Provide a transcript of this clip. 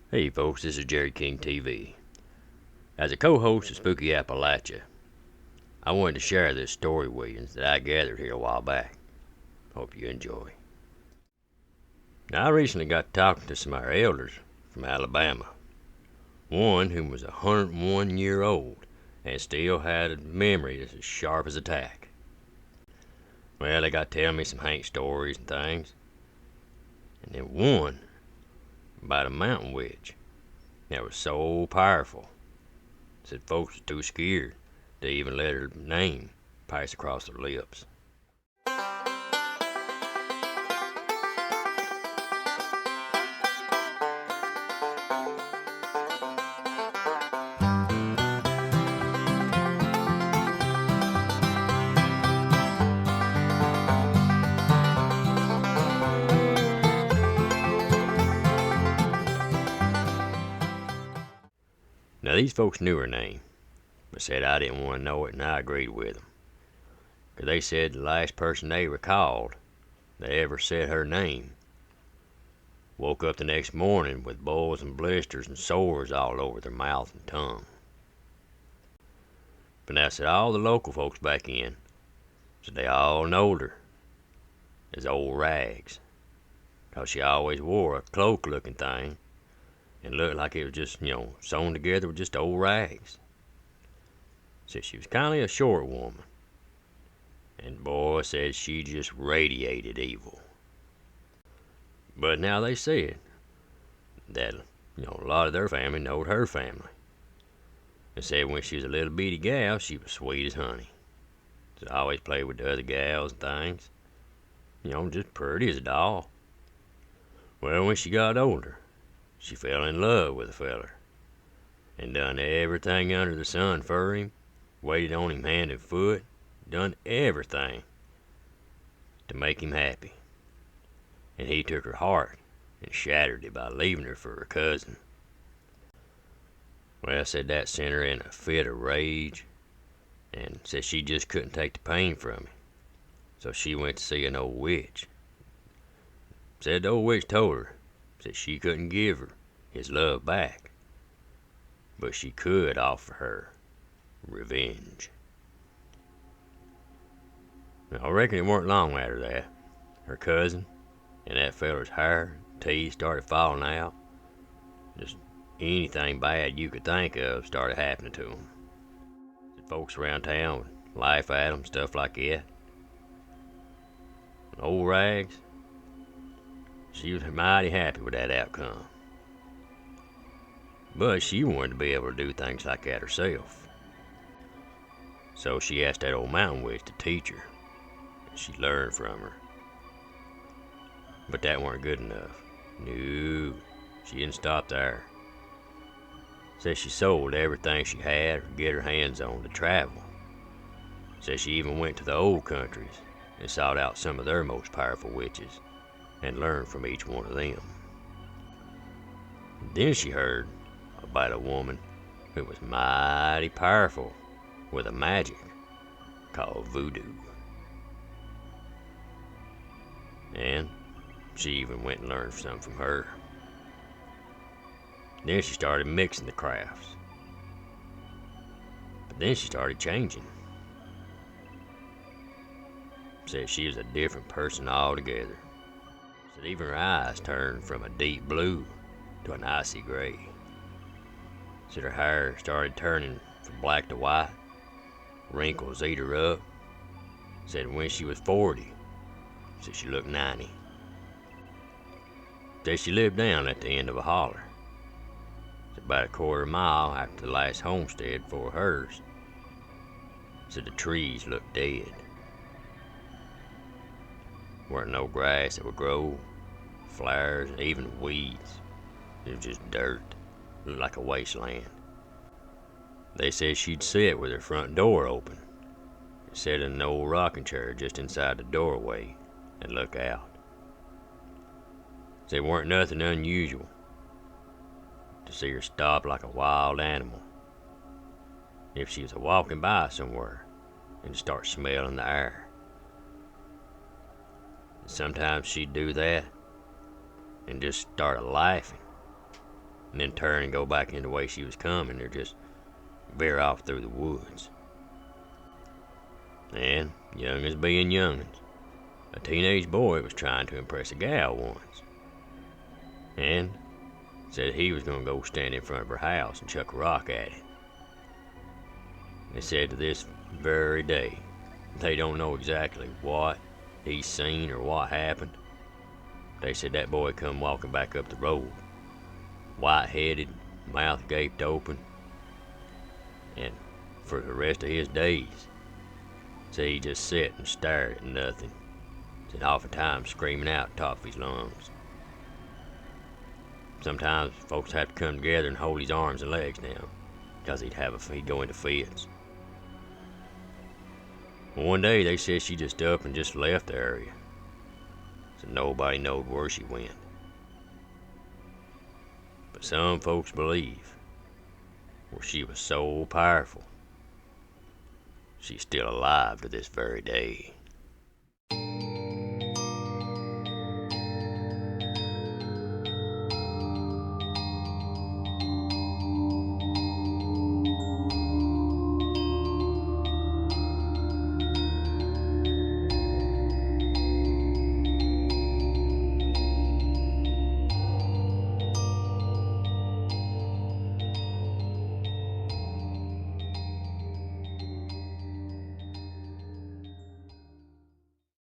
Hey folks, this is Jerry King TV. As a co-host of Spooky Appalachia, I wanted to share this story with you that I gathered here a while back. Hope you enjoy. Now, I recently got talking to some of our elders from Alabama. One who was 101 year old and still had a memory that's as sharp as a tack. Well, they got telling me some Hank stories and things. And then one about a mountain witch that was so powerful, said folks was too scared to even let her name pass across their lips. Now, these folks knew her name, but said I didn't want to know it, and I agreed with them. Because they said the last person they recalled that ever said her name woke up the next morning with boils and blisters and sores all over their mouth and tongue. But now, said all the local folks back in, said they all knowed her as Old Rags, because she always wore a cloak-looking thing and looked like it was just, sewn together with just old rags. Said she was kind of a short woman, and boy, said she just radiated evil. But now they said that, a lot of their family knowed her family. They said when she was a little bitty gal, she was sweet as honey. She always played with the other gals and things. Just pretty as a doll. Well, when she got older, she fell in love with a feller and done everything under the sun for him, waited on him hand and foot, done everything to make him happy. And he took her heart and shattered it by leaving her for her cousin. Well, said that sent her in a fit of rage, and said she just couldn't take the pain from him. So she went to see an old witch. Said the old witch told her that she couldn't give her his love back, but she could offer her revenge. Now, I reckon it weren't long after that, her cousin and that feller's hair and teeth started falling out. Just anything bad you could think of started happening to them. The folks around town would laugh at them, stuff like that. And Old Rags, she was mighty happy with that outcome. But she wanted to be able to do things like that herself. So she asked that old mountain witch to teach her, and she learned from her. But that weren't good enough. No, she didn't stop there. Says she sold everything she had or could get her hands on to travel. Says she even went to the old countries and sought out some of their most powerful witches and learned from each one of them. Then she heard about a woman who was mighty powerful with a magic called voodoo. And she even went and learned some from her. Then she started mixing the crafts. But then she started changing. Said she was a different person altogether. Said even her eyes turned from a deep blue to an icy gray. Said her hair started turning from black to white. Wrinkles ate her up. Said when she was 40, said she looked 90. Said she lived down at the end of a holler. Said about a quarter mile after the last homestead before hers. Said the trees looked dead. Weren't no grass that would grow, flowers, even weeds. It was just dirt. Looked like a wasteland. They said she'd sit with her front door open, sit in an old rocking chair just inside the doorway and look out. Said weren't nothing unusual to see her stop like a wild animal if she was walking by somewhere and start smelling the air. Sometimes she'd do that and just start laughing and then turn and go back in the way she was coming, or just veer off through the woods. And, young as being young'uns, a teenage boy was trying to impress a gal once, and said he was going to go stand in front of her house and chuck a rock at it. They said to this very day, they don't know exactly what he's seen or what happened. They said that boy come walking back up the road, white-headed, mouth gaped open, and for the rest of his days, said he just sat and stared at nothing, said oftentimes screaming out top of his lungs. Sometimes folks have to come together and hold his arms and legs down, because he'd go into fits. One day they said she just up and just left the area, so nobody knowed where she went. But some folks believe, well, she was so powerful, she's still alive to this very day.